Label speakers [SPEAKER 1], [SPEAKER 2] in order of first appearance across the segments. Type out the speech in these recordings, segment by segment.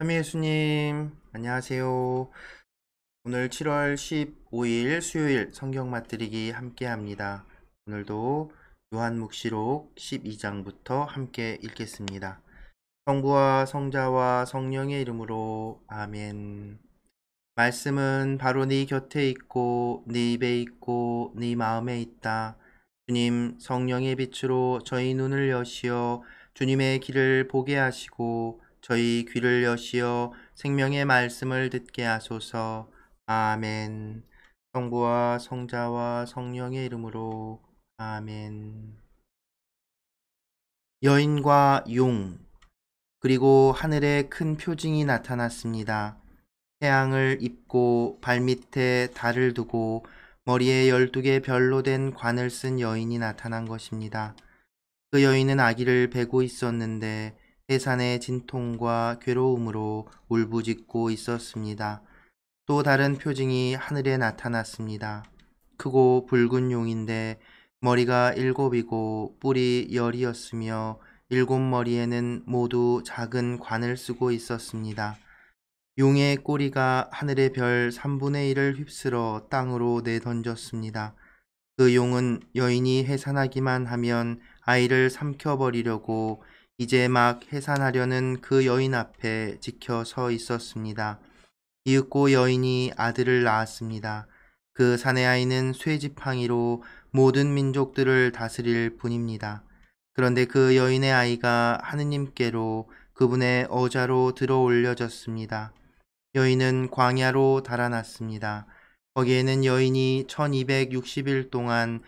[SPEAKER 1] 참 예수님, 안녕하세요. 오늘 7월 15일 수요일 성경 맛들이기 함께 합니다. 오늘도 요한묵시록 12장부터 함께 읽겠습니다. 성부와 성자와 성령의 이름으로 아멘. 말씀은 바로 네 곁에 있고 네 입에 있고 네 마음에 있다. 주님 성령의 빛으로 저희 눈을 여시어 주님의 길을 보게 하시고 저희 귀를 여시어 생명의 말씀을 듣게 하소서. 아멘. 성부와 성자와 성령의 이름으로 아멘. 여인과 용 그리고 하늘에 큰 표징이 나타났습니다. 태양을 입고 발밑에 달을 두고 머리에 12개 별로 된 관을 쓴 여인이 나타난 것입니다. 그 여인은 아기를 베고 있었는데 해산의 진통과 괴로움으로 울부짖고 있었습니다. 또 다른 표징이 하늘에 나타났습니다. 크고 붉은 용인데 머리가 7이고 뿔이 10이었으며 7머리에는 모두 작은 관을 쓰고 있었습니다. 용의 꼬리가 하늘의 별 3분의 1을 휩쓸어 땅으로 내던졌습니다. 그 용은 여인이 해산하기만 하면 아이를 삼켜버리려고 이제 막 해산하려는 그 여인 앞에 지켜 서 있었습니다. 이윽고 여인이 아들을 낳았습니다. 그 사내 아이는 쇠지팡이로 모든 민족들을 다스릴 뿐입니다. 그런데 그 여인의 아이가 하느님께로 그분의 어자로 들어 올려졌습니다. 여인은 광야로 달아났습니다. 거기에는 여인이 1260일 동안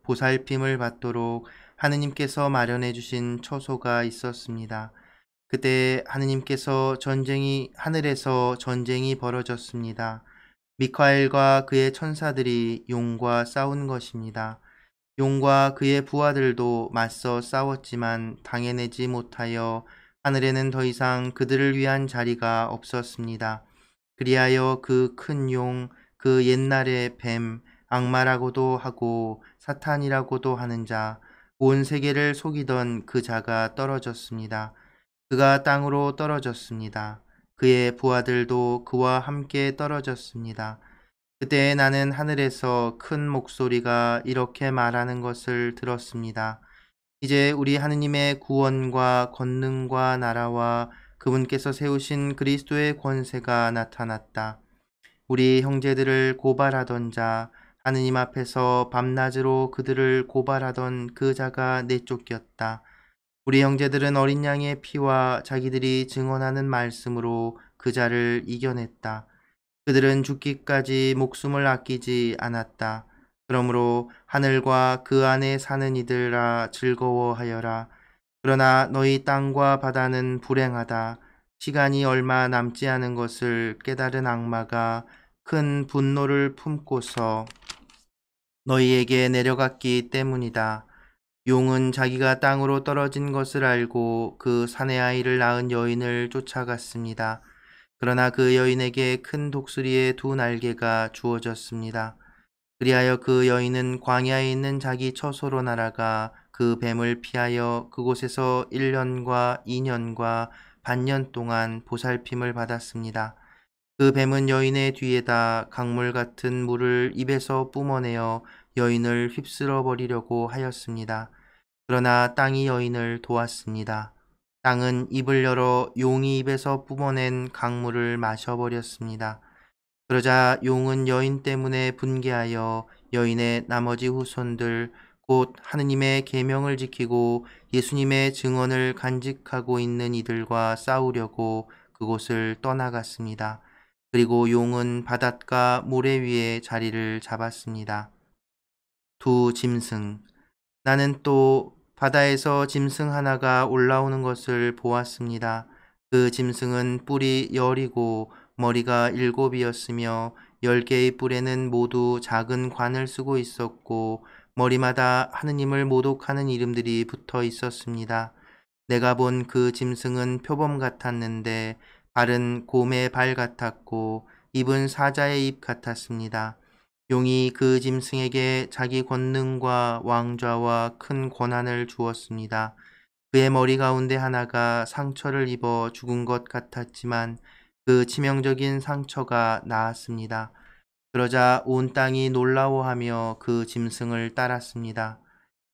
[SPEAKER 1] 보살핌을 받도록 하느님께서 마련해 주신 처소가 있었습니다. 그때 하느님께서 하늘에서 전쟁이 벌어졌습니다. 미카엘과 그의 천사들이 용과 싸운 것입니다. 용과 그의 부하들도 맞서 싸웠지만 당해내지 못하여 하늘에는 더 이상 그들을 위한 자리가 없었습니다. 그리하여 그 큰 용, 그 옛날의 뱀, 악마라고도 하고 사탄이라고도 하는 자, 온 세계를 속이던 그 자가 떨어졌습니다. 그가 땅으로 떨어졌습니다. 그의 부하들도 그와 함께 떨어졌습니다. 그때 나는 하늘에서 큰 목소리가 이렇게 말하는 것을 들었습니다. 이제 우리 하느님의 구원과 권능과 나라와 그분께서 세우신 그리스도의 권세가 나타났다. 우리 형제들을 고발하던 자, 하느님 앞에서 밤낮으로 그들을 고발하던 그 자가 내쫓겼다. 우리 형제들은 어린 양의 피와 자기들이 증언하는 말씀으로 그 자를 이겨냈다. 그들은 죽기까지 목숨을 아끼지 않았다. 그러므로 하늘과 그 안에 사는 이들아 즐거워하여라. 그러나 너희 땅과 바다는 불행하다. 시간이 얼마 남지 않은 것을 깨달은 악마가 큰 분노를 품고서 너희에게 내려갔기 때문이다. 용은 자기가 땅으로 떨어진 것을 알고 그 사내 아이를 낳은 여인을 쫓아갔습니다. 그러나 그 여인에게 큰 독수리의 2날개가 주어졌습니다. 그리하여 그 여인은 광야에 있는 자기 처소로 날아가 그 뱀을 피하여 그곳에서 1년과 2년과 반년 동안 보살핌을 받았습니다. 그 뱀은 여인의 뒤에다 강물 같은 물을 입에서 뿜어내어 여인을 휩쓸어 버리려고 하였습니다. 그러나 땅이 여인을 도왔습니다. 땅은 입을 열어 용이 입에서 뿜어낸 강물을 마셔버렸습니다. 그러자 용은 여인 때문에 분개하여 여인의 나머지 후손들 곧 하느님의 계명을 지키고 예수님의 증언을 간직하고 있는 이들과 싸우려고 그곳을 떠나갔습니다. 그리고 용은 바닷가 모래 위에 자리를 잡았습니다. 두 짐승. 나는 또 바다에서 짐승 하나가 올라오는 것을 보았습니다. 그 짐승은 뿔이 10이고 머리가 7이었으며 10개의 뿔에는 모두 작은 관을 쓰고 있었고 머리마다 하느님을 모독하는 이름들이 붙어 있었습니다. 내가 본 그 짐승은 표범 같았는데 발은 곰의 발 같았고 입은 사자의 입 같았습니다. 용이 그 짐승에게 자기 권능과 왕좌와 큰 권한을 주었습니다. 그의 머리 가운데 하나가 상처를 입어 죽은 것 같았지만 그 치명적인 상처가 나았습니다. 그러자 온 땅이 놀라워하며 그 짐승을 따랐습니다.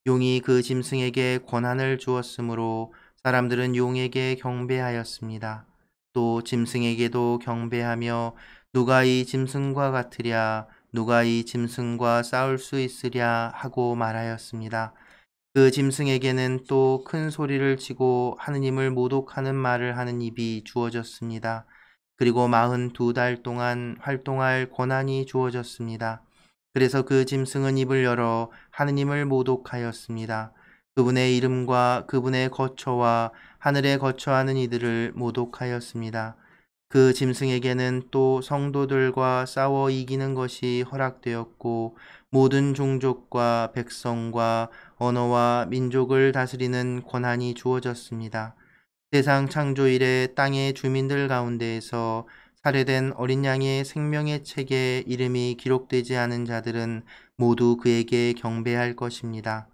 [SPEAKER 1] 용이 그 짐승에게 권한을 주었으므로 사람들은 용에게 경배하였습니다. 또 짐승에게도 경배하며 누가 이 짐승과 같으랴, 누가 이 짐승과 싸울 수 있으랴 하고 말하였습니다. 그 짐승에게는 또 큰 소리를 치고 하느님을 모독하는 말을 하는 입이 주어졌습니다. 그리고 42달 동안 활동할 권한이 주어졌습니다. 그래서 그 짐승은 입을 열어 하느님을 모독하였습니다. 그분의 이름과 그분의 거처와 하늘에 거처하는 이들을 모독하였습니다. 그 짐승에게는 또 성도들과 싸워 이기는 것이 허락되었고 모든 종족과 백성과 언어와 민족을 다스리는 권한이 주어졌습니다. 세상 창조 이래 땅의 주민들 가운데에서 살해된 어린 양의 생명의 책에 이름이 기록되지 않은 자들은 모두 그에게 경배할 것입니다.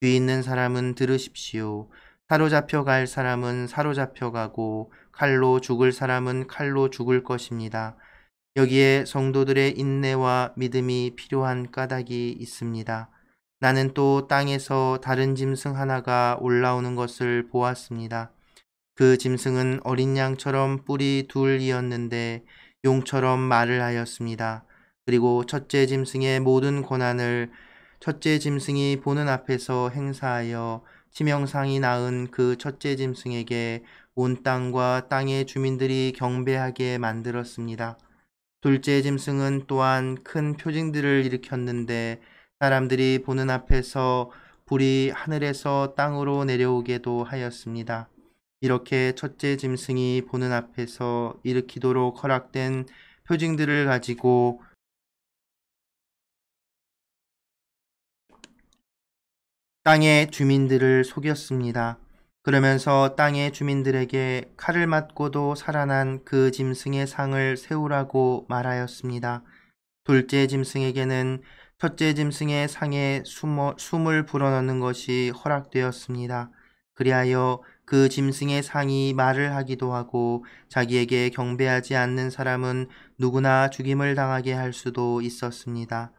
[SPEAKER 1] 귀 있는 사람은 들으십시오. 사로잡혀 갈 사람은 사로잡혀 가고 칼로 죽을 사람은 칼로 죽을 것입니다. 여기에 성도들의 인내와 믿음이 필요한 까닭이 있습니다. 나는 또 땅에서 다른 짐승 하나가 올라오는 것을 보았습니다. 그 짐승은 어린 양처럼 뿔이 둘이었는데 용처럼 말을 하였습니다. 그리고 첫째 짐승의 모든 권한을 첫째 짐승이 보는 앞에서 행사하여 치명상이 낳은 그 첫째 짐승에게 온 땅과 땅의 주민들이 경배하게 만들었습니다. 둘째 짐승은 또한 큰 표징들을 일으켰는데 사람들이 보는 앞에서 불이 하늘에서 땅으로 내려오게도 하였습니다. 이렇게 첫째 짐승이 보는 앞에서 일으키도록 허락된 표징들을 가지고 땅의 주민들을 속였습니다. 그러면서 땅의 주민들에게 칼을 맞고도 살아난 그 짐승의 상을 세우라고 말하였습니다. 둘째 짐승에게는 첫째 짐승의 상에 숨을 불어넣는 것이 허락되었습니다. 그리하여 그 짐승의 상이 말을 하기도 하고 자기에게 경배하지 않는 사람은 누구나 죽임을 당하게 할 수도 있었습니다.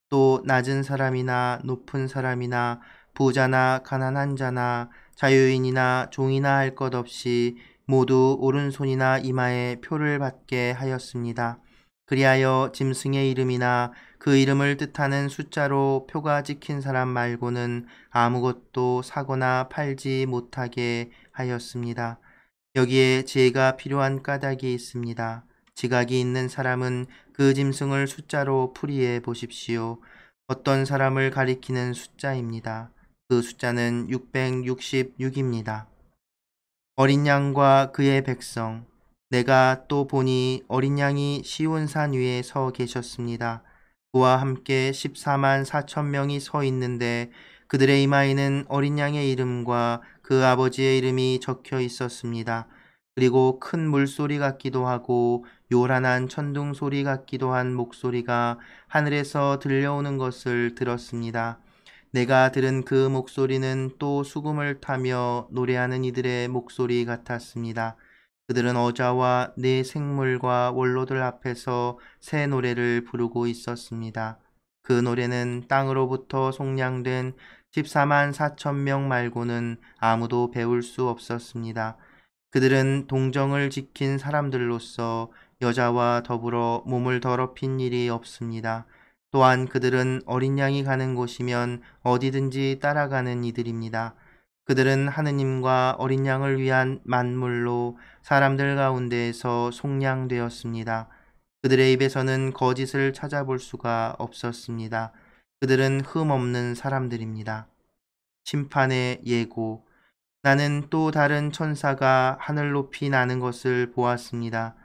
[SPEAKER 1] 또 낮은 사람이나 높은 사람이나 부자나 가난한 자나 자유인이나 종이나 할 것 없이 모두 오른손이나 이마에 표를 받게 하였습니다. 그리하여 짐승의 이름이나 그 이름을 뜻하는 숫자로 표가 찍힌 사람 말고는 아무것도 사거나 팔지 못하게 하였습니다. 여기에 지혜가 필요한 까닭이 있습니다. 지각이 있는 사람은 그 짐승을 숫자로 풀이해 보십시오. 어떤 사람을 가리키는 숫자입니다. 그 숫자는 666입니다. 어린 양과 그의 백성. 내가 또 보니 어린 양이 시온산 위에 서 계셨습니다. 그와 함께 14만 4천 명이 서 있는데 그들의 이마에는 어린 양의 이름과 그 아버지의 이름이 적혀 있었습니다. 그리고 큰 물소리 같기도 하고 요란한 천둥 소리 같기도 한 목소리가 하늘에서 들려오는 것을 들었습니다. 내가 들은 그 목소리는 또 수금을 타며 노래하는 이들의 목소리 같았습니다. 그들은 어자와 네 생물과 원로들 앞에서 새 노래를 부르고 있었습니다. 그 노래는 땅으로부터 속량된 14만 4천 명 말고는 아무도 배울 수 없었습니다. 그들은 동정을 지킨 사람들로서 여자와 더불어 몸을 더럽힌 일이 없습니다. 또한 그들은 어린 양이 가는 곳이면 어디든지 따라가는 이들입니다. 그들은 하느님과 어린 양을 위한 만물로 사람들 가운데에서 속량되었습니다. 그들의 입에서는 거짓을 찾아볼 수가 없었습니다. 그들은 흠 없는 사람들입니다. 심판의 예고. 나는 또 다른 천사가 하늘 높이 나는 것을 보았습니다.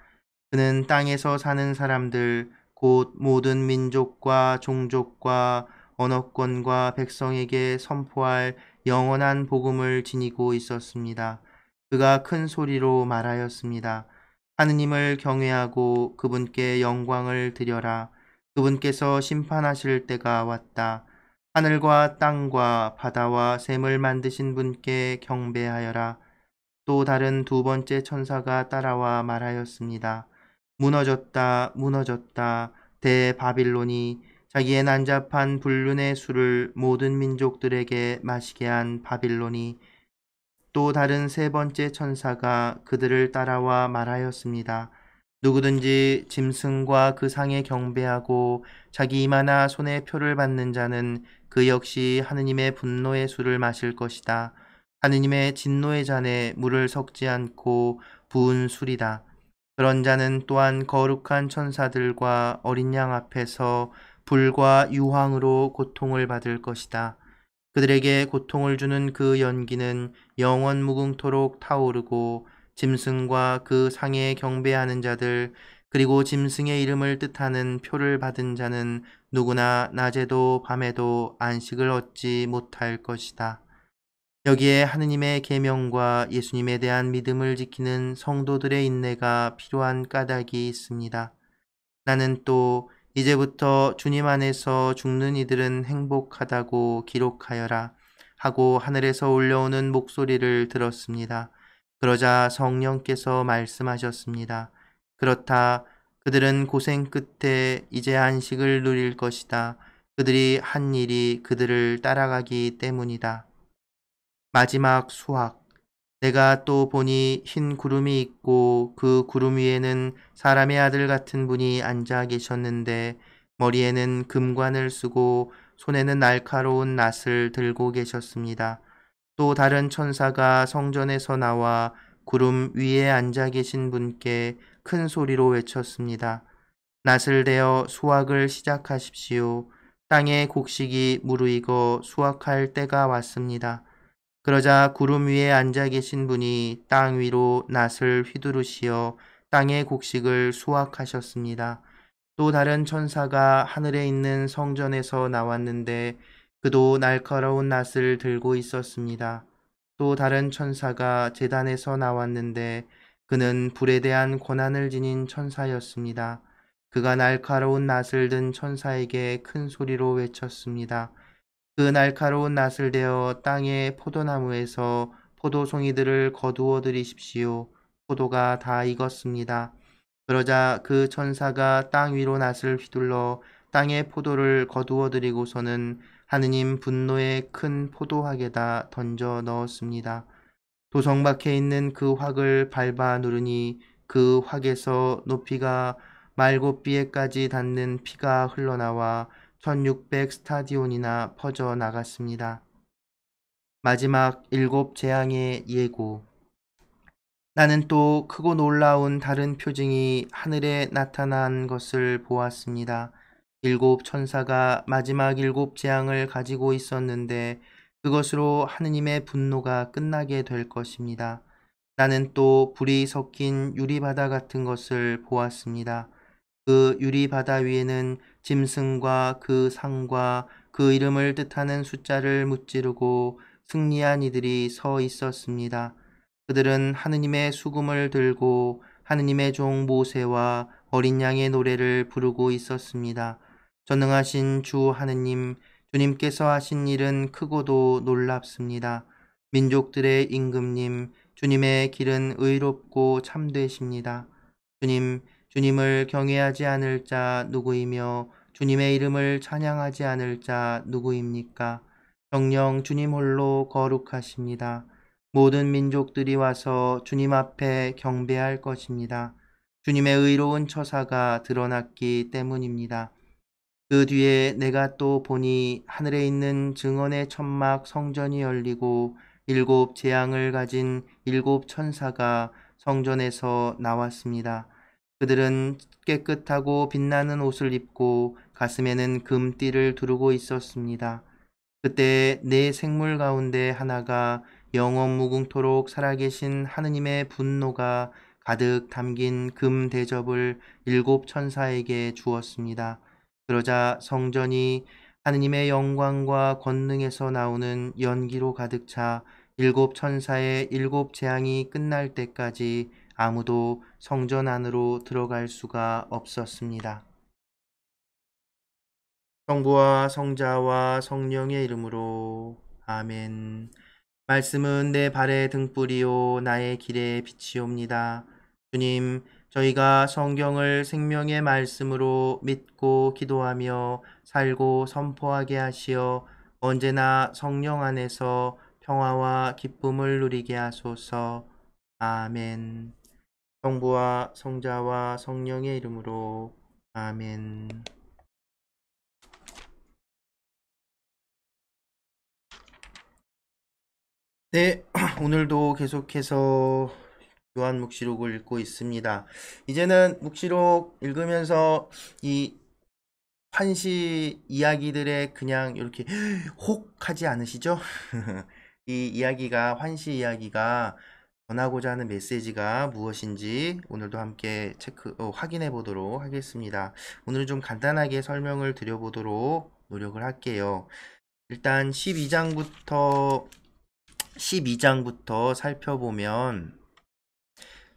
[SPEAKER 1] 그는 땅에서 사는 사람들, 곧 모든 민족과 종족과 언어권과 백성에게 선포할 영원한 복음을 지니고 있었습니다. 그가 큰 소리로 말하였습니다. 하느님을 경외하고 그분께 영광을 드려라. 그분께서 심판하실 때가 왔다. 하늘과 땅과 바다와 샘을 만드신 분께 경배하여라. 또 다른 두 번째 천사가 따라와 말하였습니다. 무너졌다, 무너졌다. 대바빌론이 자기의 난잡한 불륜의 술을 모든 민족들에게 마시게 한 바빌론이. 또 다른 세 번째 천사가 그들을 따라와 말하였습니다. 누구든지 짐승과 그 상에 경배하고 자기 이마나 손에 표를 받는 자는 그 역시 하느님의 분노의 술을 마실 것이다. 하느님의 진노의 잔에 물을 섞지 않고 부은 술이다. 그런 자는 또한 거룩한 천사들과 어린 양 앞에서 불과 유황으로 고통을 받을 것이다. 그들에게 고통을 주는 그 연기는 영원 무궁토록 타오르고 짐승과 그 상에 경배하는 자들 그리고 짐승의 이름을 뜻하는 표를 받은 자는 누구나 낮에도 밤에도 안식을 얻지 못할 것이다. 여기에 하느님의 계명과 예수님에 대한 믿음을 지키는 성도들의 인내가 필요한 까닭이 있습니다. 나는 또 이제부터 주님 안에서 죽는 이들은 행복하다고 기록하여라 하고 하늘에서 올려오는 목소리를 들었습니다. 그러자 성령께서 말씀하셨습니다. 그렇다. 그들은 고생 끝에 이제 안식을 누릴 것이다. 그들이 한 일이 그들을 따라가기 때문이다. 마지막 수확. 내가 또 보니 흰 구름이 있고 그 구름 위에는 사람의 아들 같은 분이 앉아 계셨는데 머리에는 금관을 쓰고 손에는 날카로운 낫을 들고 계셨습니다. 또 다른 천사가 성전에서 나와 구름 위에 앉아 계신 분께 큰 소리로 외쳤습니다. 낫을 대어 수확을 시작하십시오. 땅의 곡식이 무르익어 수확할 때가 왔습니다. 그러자 구름 위에 앉아 계신 분이 땅 위로 낫을 휘두르시어 땅의 곡식을 수확하셨습니다. 또 다른 천사가 하늘에 있는 성전에서 나왔는데 그도 날카로운 낫을 들고 있었습니다. 또 다른 천사가 제단에서 나왔는데 그는 불에 대한 권한을 지닌 천사였습니다. 그가 날카로운 낫을 든 천사에게 큰 소리로 외쳤습니다. 그 날카로운 낫을 대어 땅의 포도나무에서 포도송이들을 거두어 들이십시오. 포도가 다 익었습니다. 그러자 그 천사가 땅 위로 낫을 휘둘러 땅의 포도를 거두어 들이고서는 하느님 분노의 큰 포도학에다 던져 넣었습니다. 도성 밖에 있는 그 확을 밟아 누르니 그 확에서 높이가 말곶비에까지 닿는 피가 흘러나와 1600 스타디온이나 퍼져 나갔습니다. 마지막 일곱 재앙의 예고. 나는 또 크고 놀라운 다른 표징이 하늘에 나타난 것을 보았습니다. 일곱 천사가 마지막 일곱 재앙을 가지고 있었는데 그것으로 하느님의 분노가 끝나게 될 것입니다. 나는 또 불이 섞인 유리바다 같은 것을 보았습니다. 그 유리바다 위에는 짐승과 그 상과 그 이름을 뜻하는 숫자를 무찌르고 승리한 이들이 서 있었습니다. 그들은 하느님의 수금을 들고 하느님의 종 모세와 어린 양의 노래를 부르고 있었습니다. 전능하신 주 하느님, 주님께서 하신 일은 크고도 놀랍습니다. 민족들의 임금님, 주님의 길은 의롭고 참되십니다. 주님을 경외하지 않을 자 누구이며 주님의 이름을 찬양하지 않을 자 누구입니까? 정녕 주님 홀로 거룩하십니다. 모든 민족들이 와서 주님 앞에 경배할 것입니다. 주님의 의로운 처사가 드러났기 때문입니다. 그 뒤에 내가 또 보니 하늘에 있는 증언의 천막 성전이 열리고 일곱 재앙을 가진 일곱 천사가 성전에서 나왔습니다. 그들은 깨끗하고 빛나는 옷을 입고 가슴에는 금띠를 두르고 있었습니다. 그때 네 생물 가운데 하나가 영원 무궁토록 살아계신 하느님의 분노가 가득 담긴 금 대접을 일곱 천사에게 주었습니다. 그러자 성전이 하느님의 영광과 권능에서 나오는 연기로 가득 차 일곱 천사의 일곱 재앙이 끝날 때까지 아무도 성전 안으로 들어갈 수가 없었습니다. 성부와 성자와 성령의 이름으로 아멘. 말씀은 내 발의 등불이요 나의 길의 빛이옵니다. 주님, 저희가 성경을 생명의 말씀으로 믿고 기도하며 살고 선포하게 하시어 언제나 성령 안에서 평화와 기쁨을 누리게 하소서. 아멘. 성부와 성자와 성령의 이름으로 아멘. 네, 오늘도 계속해서 요한묵시록을 읽고 있습니다. 이제는 묵시록 읽으면서 이 환시 이야기들에 그냥 이렇게 혹 하지 않으시죠? 이 이야기가, 환시 이야기가 전하고자 하는 메시지가 무엇인지 오늘도 함께 확인해 보도록 하겠습니다. 오늘 좀 간단하게 설명을 드려보도록 노력을 할게요. 일단 12장부터 살펴보면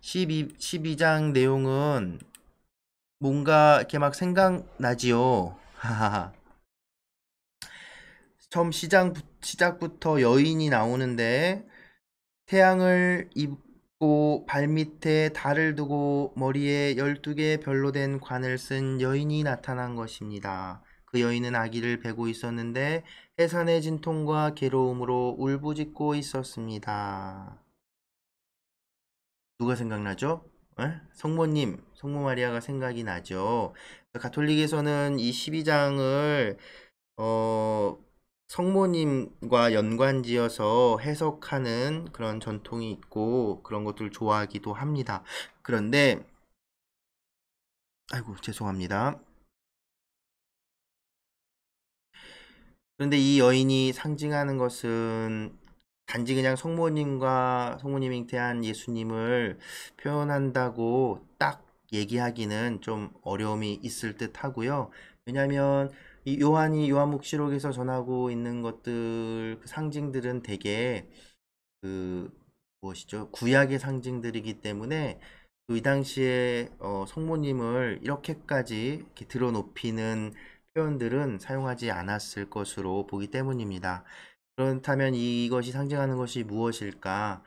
[SPEAKER 1] 12장 내용은 뭔가 이렇게 막 생각나지요. 처음 시작부터 여인이 나오는데 태양을 입고 발밑에 달을 두고 머리에 12개 별로 된 관을 쓴 여인이 나타난 것입니다. 그 여인은 아기를 베고 있었는데 해산의 진통과 괴로움으로 울부짖고 있었습니다. 누가 생각나죠? 성모님, 성모 마리아가 생각이 나죠. 가톨릭에서는 이 12장을 성모님과 연관지어서 해석하는 그런 전통이 있고 그런 것들을 좋아하기도 합니다. 그런데 아이고 죄송합니다. 그런데 이 여인이 상징하는 것은 단지 그냥 성모님과 성모님에 대한 예수님을 표현한다고 딱 얘기하기는 좀 어려움이 있을 듯 하고요. 왜냐하면 이 요한묵시록에서 전하고 있는 것들, 그 상징들은 되게 그 무엇이죠? 구약의 상징들이기 때문에 이 당시에 성모님을 이렇게까지 이렇게 드러높이는 표현들은 사용하지 않았을 것으로 보기 때문입니다. 그렇다면 이것이 상징하는 것이 무엇일까?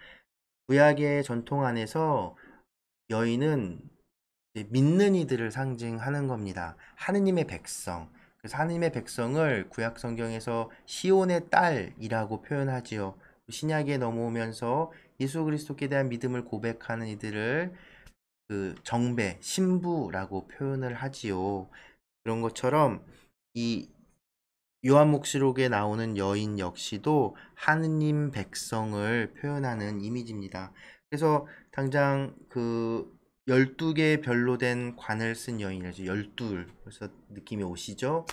[SPEAKER 1] 구약의 전통 안에서 여인은 믿는 이들을 상징하는 겁니다. 하느님의 백성. 그래서 하느님의 백성을 구약 성경에서 시온의 딸이라고 표현하지요. 신약에 넘어오면서 예수 그리스도께 대한 믿음을 고백하는 이들을 그 정배, 신부라고 표현을 하지요. 그런 것처럼 이 요한묵시록에 나오는 여인 역시도 하느님 백성을 표현하는 이미지입니다. 그래서 당장 그 12개 별로 된 관을 쓴 여인이죠. 12. 그래서 느낌이 오시죠?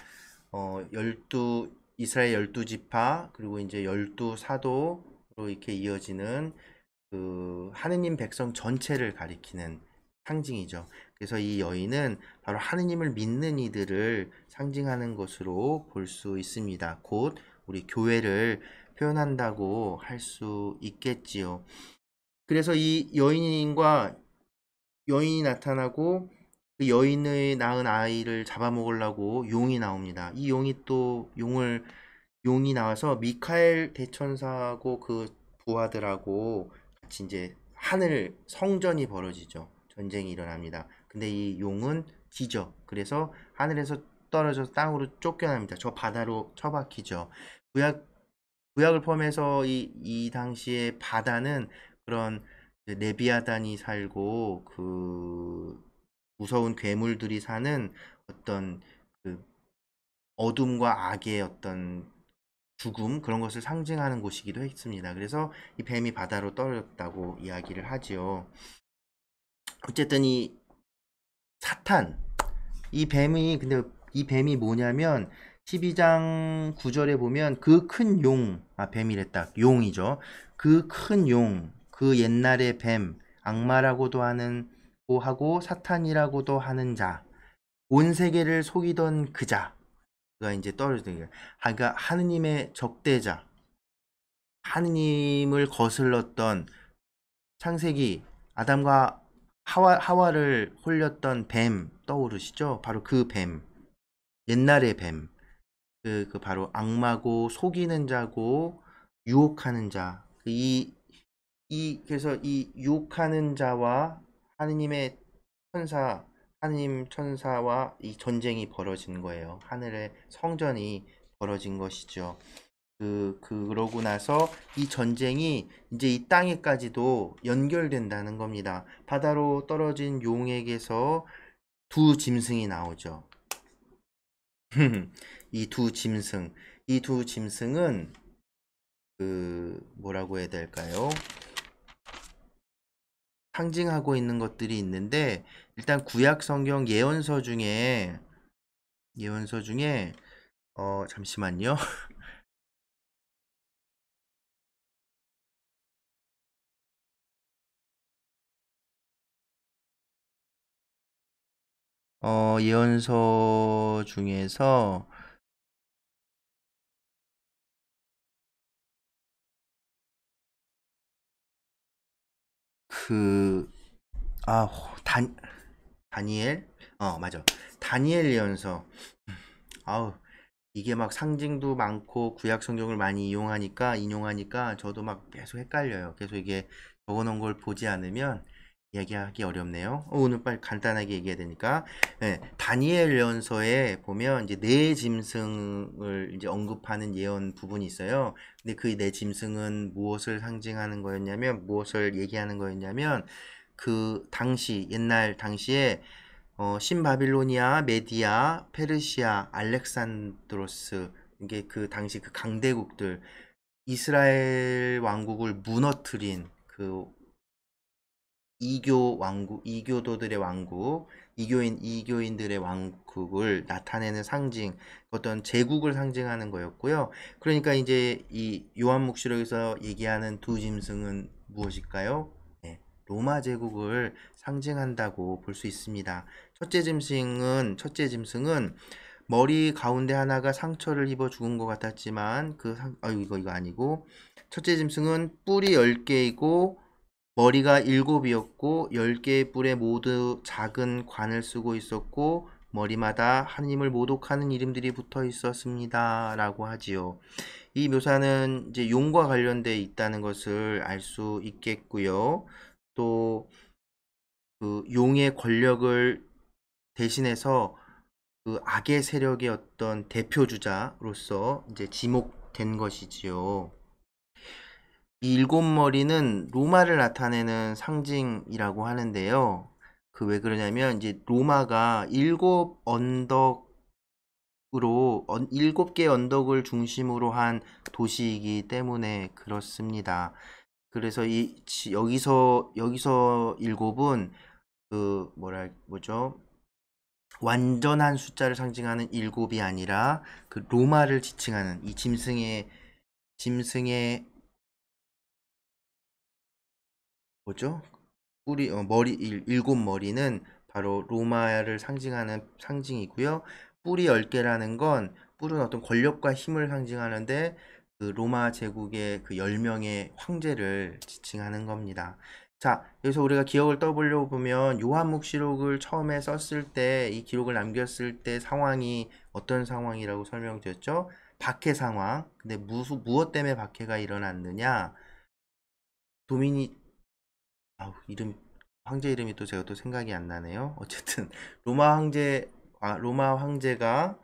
[SPEAKER 1] 12 이스라엘 12지파 그리고 이제 12사도로 이렇게 이어지는 그 하느님 백성 전체를 가리키는 상징이죠. 그래서 이 여인은 바로 하느님을 믿는 이들을 상징하는 것으로 볼 수 있습니다. 곧 우리 교회를 표현한다고 할 수 있겠지요. 그래서 이 여인이 나타나고 그 여인의 낳은 아이를 잡아먹으려고 용이 나옵니다. 이 용이 나와서 미카엘 대천사하고 그 부하들하고 같이 이제 하늘 성전이 벌어지죠. 전쟁이 일어납니다. 근데 이 용은 지죠. 그래서 하늘에서 떨어져서 땅으로 쫓겨납니다. 저 바다로 처박히죠. 구약, 구약을 포함해서 이 당시에 바다는 그런 레비아단이 살고 그 무서운 괴물들이 사는 어떤 그 어둠과 악의 어떤 죽음 그런 것을 상징하는 곳이기도 했습니다. 그래서 이 뱀이 바다로 떨어졌다고 이야기를 하지요. 어쨌든 이 사탄 근데 이 뱀이 뭐냐면 12장 9절에 보면 그 큰 뱀이랬다. 용이죠. 그 큰 그 옛날의 뱀, 악마라고도 하고 사탄이라고도 하는 자, 온 세계를 속이던 그가 이제 떨어지는 거예요. 그러니까 하느님의 적대자, 하느님을 거슬렀던 창세기 아담과 하와를 홀렸던 뱀 떠오르시죠? 바로 그 뱀, 옛날의 뱀. 그 바로 악마고 속이는 자고 유혹하는 자. 그래서 이 유혹하는 자와 하느님의 천사, 하느님 천사와 이 전쟁이 벌어진 거예요. 하늘의 성전이 벌어진 것이죠. 그러고 나서 이 전쟁이 이제 이 땅에까지도 연결된다는 겁니다. 바다로 떨어진 용에게서 두 짐승이 나오죠. 이 두 짐승. 이 두 짐승은 뭐라고 해야 될까요? 상징하고 있는 것들이 있는데 일단 구약 성경 예언서 중에 잠시만요. 예언서 중에서 그 아, 다니엘? 맞아. 다니엘 예언서. 아우, 이게 막 상징도 많고 구약 성경을 많이 인용하니까 저도 막 계속 헷갈려요. 계속 이게 적어놓은 걸 보지 않으면 얘기하기 어렵네요. 오늘 빨리 간단하게 얘기해야 되니까. 네, 다니엘 예언서에 보면 이제 네 짐승을 이제 언급하는 예언 부분이 있어요. 근데 그 네 짐승은 무엇을 상징하는 거였냐면, 무엇을 얘기하는 거였냐면, 그 당시, 옛날 당시에 신바빌로니아, 메디아, 페르시아, 알렉산드로스 이게 그 당시 그 강대국들 이스라엘 왕국을 무너뜨린 그 이교도들의 왕국, 이교인들의 왕국을 나타내는 상징, 어떤 제국을 상징하는 거였고요. 그러니까 이제 이 요한묵시록에서 얘기하는 두 짐승은 무엇일까요? 네, 로마 제국을 상징한다고 볼 수 있습니다. 첫째 짐승은 머리 가운데 하나가 상처를 입어 죽은 것 같았지만 이거 아니고 첫째 짐승은 뿔이 10개이고 머리가 7이었고 10개의 뿔에 모두 작은 관을 쓰고 있었고 머리마다 하나님을 모독하는 이름들이 붙어 있었습니다. 라고 하지요. 이 묘사는 이제 용과 관련돼 있다는 것을 알 수 있겠고요. 또 그 용의 권력을 대신해서 그 악의 세력의 어떤 대표주자로서 이제 지목된 것이지요. 이 일곱 머리는 로마를 나타내는 상징이라고 하는데요. 그 왜 그러냐면 이제 로마가 일곱 개 언덕을 중심으로 한 도시이기 때문에 그렇습니다. 그래서 여기서 일곱은 뭐죠? 완전한 숫자를 상징하는 일곱이 아니라 그 로마를 지칭하는 이 짐승의 뭐죠? 일곱 머리는 바로 로마를 상징하는 상징이고요. 뿔이 10개라는 건 뿔은 어떤 권력과 힘을 상징하는데 그 로마 제국의 그 10명의 황제를 지칭하는 겁니다. 자, 여기서 우리가 기억을 떠보려고 보면 요한묵시록을 처음에 썼을 때 이 기록을 남겼을 때 상황이 어떤 상황이라고 설명드렸죠? 박해 상황. 근데 무엇 때문에 박해가 일어났느냐? 도미니 황제 이름이 또 제가 또 생각이 안 나네요. 어쨌든 로마 황제가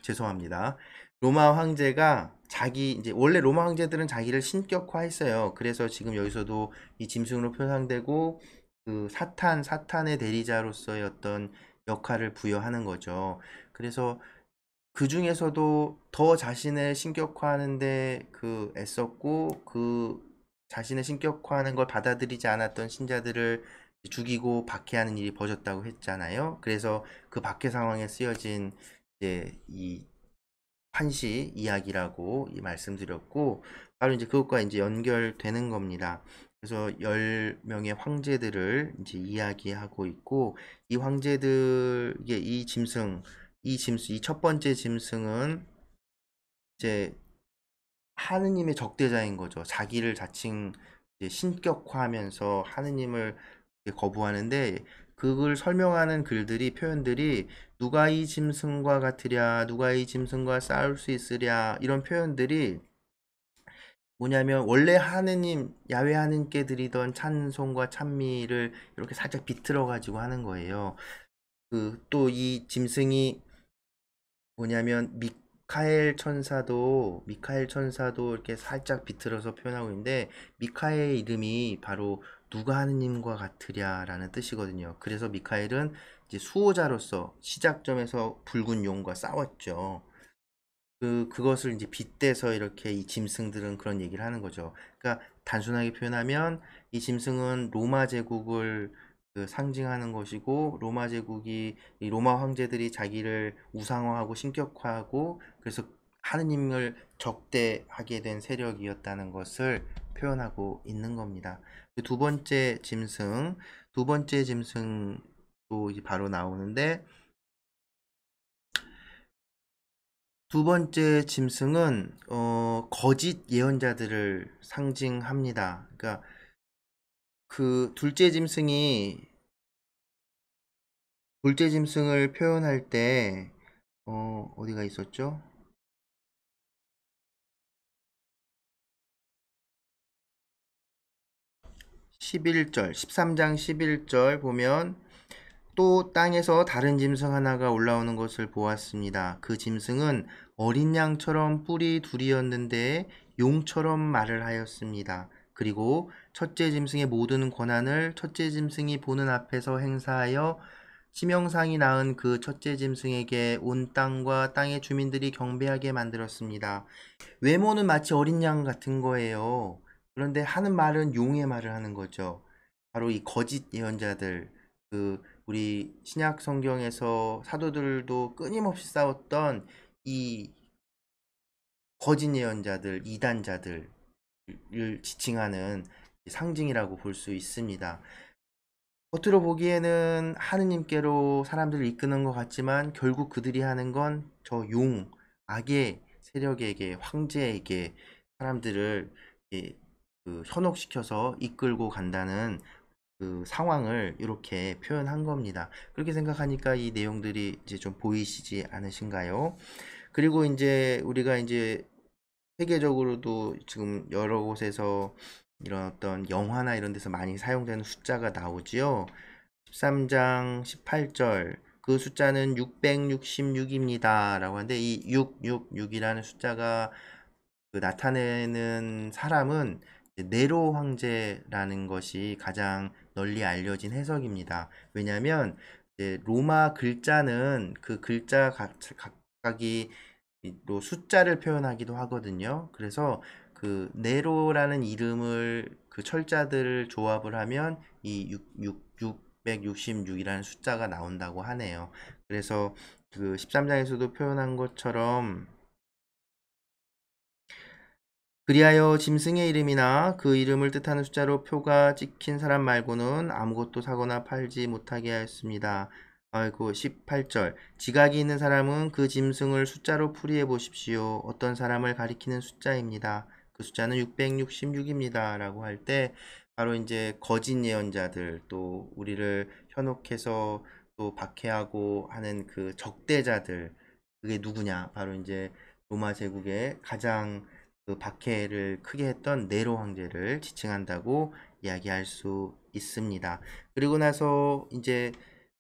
[SPEAKER 1] 죄송합니다. 로마 황제가 이제 원래 로마 황제들은 자기를 신격화했어요. 그래서 지금 여기서도 이 짐승으로 표상되고 그 사탄의 대리자로서의 어떤 역할을 부여하는 거죠. 그래서 그 중에서도 더 자신을 신격화하는데 애썼고 자신의 신격화하는 걸 받아들이지 않았던 신자들을 죽이고 박해하는 일이 벌어졌다고 했잖아요. 그래서 그 박해 상황에 쓰여진 이제 이 환시 이야기라고 말씀드렸고 바로 이제 그것과 이제 연결되는 겁니다. 그래서 10명의 황제들을 이제 이야기하고 있고 이 황제들 이 첫 번째 짐승은 이제 하느님의 적대자인 거죠. 자기를 자칭 이제 신격화하면서 하느님을 거부하는데 그걸 설명하는 글들이 표현들이 누가 이 짐승과 같으랴, 누가 이 짐승과 싸울 수 있으랴 이런 표현들이 뭐냐면 원래 하느님 야훼 하느님께 드리던 찬송과 찬미를 이렇게 살짝 비틀어 가지고 하는 거예요. 그 또 이 짐승이 뭐냐면 미카엘 천사도 이렇게 살짝 비틀어서 표현하고 있는데 미카엘의 이름이 바로 누가 하느님과 같으랴라는 뜻이거든요. 그래서 미카엘은 이제 수호자로서 시작점에서 붉은 용과 싸웠죠. 그것을 이제 빗대서 이렇게 이 짐승들은 그런 얘기를 하는 거죠. 그러니까 단순하게 표현하면 이 짐승은 로마 제국을 상징하는 것이고 로마 제국이 이 로마 황제들이 자기를 우상화하고 신격화하고 그래서 하느님을 적대하게 된 세력이었다는 것을 표현하고 있는 겁니다. 두 번째 짐승도 이제 바로 나오는데 두 번째 짐승은 거짓 예언자들을 상징합니다. 그러니까 그 둘째 짐승을 표현할 때 어디가 있었죠? 11절, 13장 11절 보면 또 땅에서 다른 짐승 하나가 올라오는 것을 보았습니다. 그 짐승은 어린 양처럼 뿔이 둘이었는데 용처럼 말을 하였습니다. 그리고 첫째 짐승의 모든 권한을 첫째 짐승이 보는 앞에서 행사하여 치명상이 낳은 그 첫째 짐승에게 온 땅과 땅의 주민들이 경배하게 만들었습니다. 외모는 마치 어린 양 같은 거예요. 그런데 하는 말은 용의 말을 하는 거죠. 바로 이 거짓 예언자들, 우리 신약 성경에서 사도들도 끊임없이 싸웠던 이 거짓 예언자들, 이단자들을 지칭하는 상징이라고 볼 수 있습니다. 겉으로 보기에는 하느님께로 사람들을 이끄는 것 같지만 결국 그들이 하는 건 저 악의 세력에게, 황제에게 사람들을 현혹시켜서 이끌고 간다는 그 상황을 이렇게 표현한 겁니다. 그렇게 생각하니까 이 내용들이 이제 좀 보이시지 않으신가요? 그리고 이제 우리가 이제 세계적으로도 지금 여러 곳에서 이런 어떤 영화나 이런 데서 많이 사용되는 숫자가 나오지요. 13장 18절 그 숫자는 666입니다 라고 하는데 이 666이라는 숫자가 나타내는 사람은 네로 황제라는 것이 가장 널리 알려진 해석입니다. 왜냐하면 로마 글자는 그 글자 각각이 또 숫자를 표현하기도 하거든요. 그래서 그 네로라는 이름을 그 철자들을 조합을 하면 이 666이라는 숫자가 나온다고 하네요. 그래서 그 13장에서도 표현한 것처럼 그리하여 짐승의 이름이나 그 이름을 뜻하는 숫자로 표가 찍힌 사람 말고는 아무것도 사거나 팔지 못하게 하였습니다. 아이고 18절 지각이 있는 사람은 그 짐승을 숫자로 풀이해 보십시오. 어떤 사람을 가리키는 숫자입니다. 그 숫자는 666입니다. 라고 할 때 바로 이제 거짓 예언자들 또 우리를 현혹해서 또 박해하고 하는 그 적대자들 그게 누구냐? 바로 이제 로마 제국의 가장 그 박해를 크게 했던 네로 황제를 지칭한다고 이야기할 수 있습니다. 그리고 나서 이제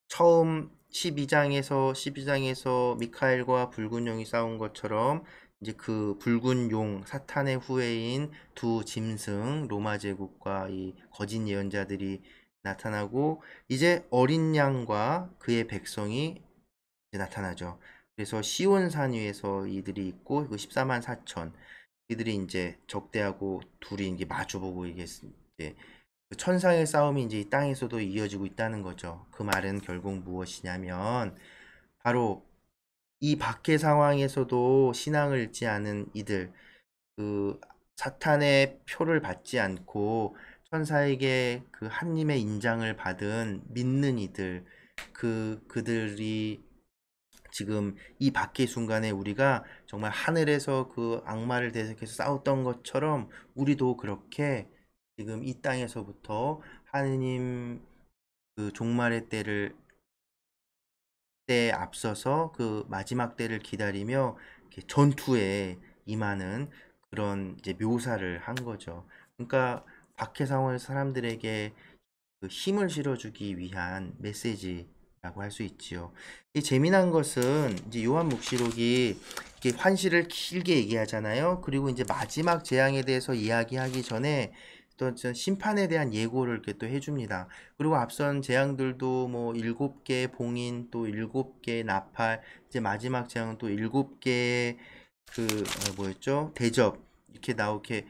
[SPEAKER 1] 처음 12장에서 미카엘과 붉은 용이 싸운 것처럼 이제 그 붉은 용 사탄의 후예인 두 짐승 로마 제국과 이 거짓 예언자들이 나타나고 이제 어린 양과 그의 백성이 이제 나타나죠. 그래서 시온산 위에서 이들이 있고 그 14만 4천 이들이 이제 적대하고 둘이 이제 마주보고 이게 이제 그 천상의 싸움이 이제 이 땅에서도 이어지고 있다는 거죠. 그 말은 결국 무엇이냐면 바로 이 박해 상황에서도 신앙을 잃지 않은 이들, 그 사탄의 표를 받지 않고 천사에게 그 하나님의 인장을 받은 믿는 이들, 그들이 지금 이 박해 순간에 우리가 정말 하늘에서 그 악마를 대적해서 싸웠던 것처럼 우리도 그렇게 지금 이 땅에서부터 하느님 그 종말의 때에 앞서서 그 마지막 때를 기다리며 이렇게 전투에 임하는 그런 이제 묘사를 한 거죠. 그러니까 박해상원 사람들에게 그 힘을 실어주기 위한 메시지라고 할 수 있지요. 이 재미난 것은 이제 요한묵시록이 이렇게 환시를 길게 얘기하잖아요. 그리고 이제 마지막 재앙에 대해서 이야기하기 전에 또 심판에 대한 예고를 이렇게 또 해줍니다. 그리고 앞선 재앙들도 뭐 7개 봉인, 또 7개 나팔, 이제 마지막 재앙은 또 7개의 그 뭐였죠? 대접 이렇게 나오게.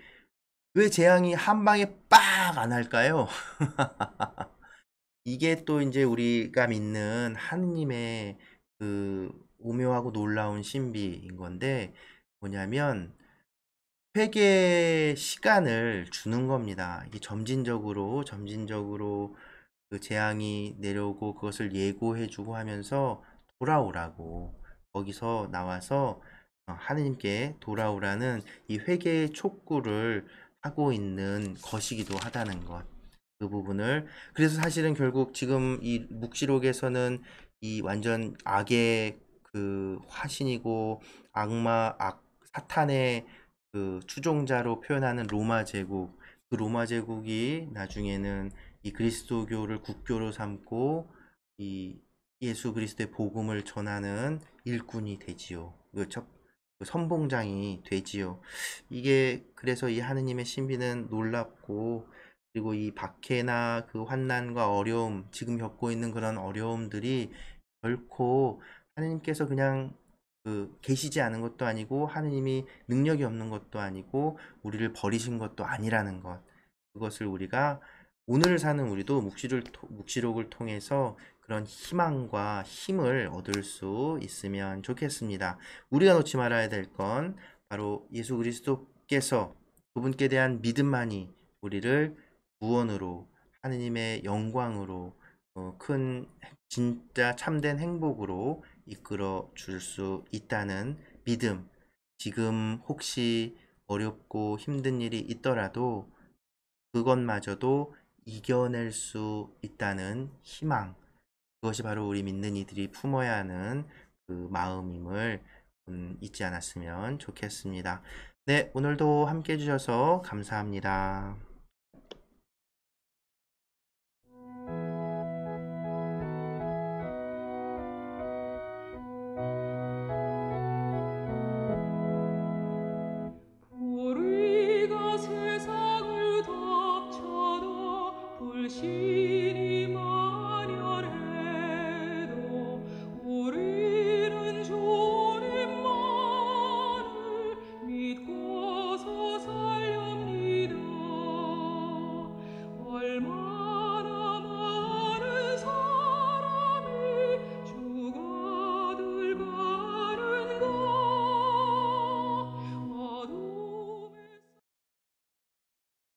[SPEAKER 1] 왜 재앙이 한 방에 빡 안 할까요? 이게 또 이제 우리가 믿는 하느님의 그 오묘하고 놀라운 신비인 건데, 뭐냐면 회개 시간을 주는 겁니다. 이게 점진적으로 그 재앙이 내려오고 그것을 예고해주고 하면서 돌아오라고, 거기서 나와서 하느님께 돌아오라는 이 회개의 촉구를 하고 있는 것이기도 하다는 것. 그 부분을, 그래서 사실은 결국 지금 이 묵시록에서는 이 완전 악의 그 화신이고 사탄의 그 추종자로 표현하는 로마 제국, 그 로마 제국이 나중에는 이 그리스도교를 국교로 삼고 이 예수 그리스도의 복음을 전하는 일꾼이 되지요. 그 선봉장이 되지요. 이게 그래서 이 하느님의 신비는 놀랍고, 그리고 이 박해나 그 환난과 어려움, 지금 겪고 있는 그런 어려움들이 결코 하느님께서 그냥 그 계시지 않은 것도 아니고, 하느님이 능력이 없는 것도 아니고, 우리를 버리신 것도 아니라는 것. 그것을 우리가 오늘 사는 우리도 묵시록을 통해서 그런 희망과 힘을 얻을 수 있으면 좋겠습니다. 우리가 놓지 말아야 될 건 바로 예수 그리스도께서, 그분께 대한 믿음만이 우리를 구원으로, 하느님의 영광으로, 큰 진짜 참된 행복으로 이끌어 줄 수 있다는 믿음. 지금 혹시 어렵고 힘든 일이 있더라도 그것마저도 이겨낼 수 있다는 희망. 그것이 바로 우리 믿는 이들이 품어야 하는 그 마음임을 잊지 않았으면 좋겠습니다. 네, 오늘도 함께 해주셔서 감사합니다.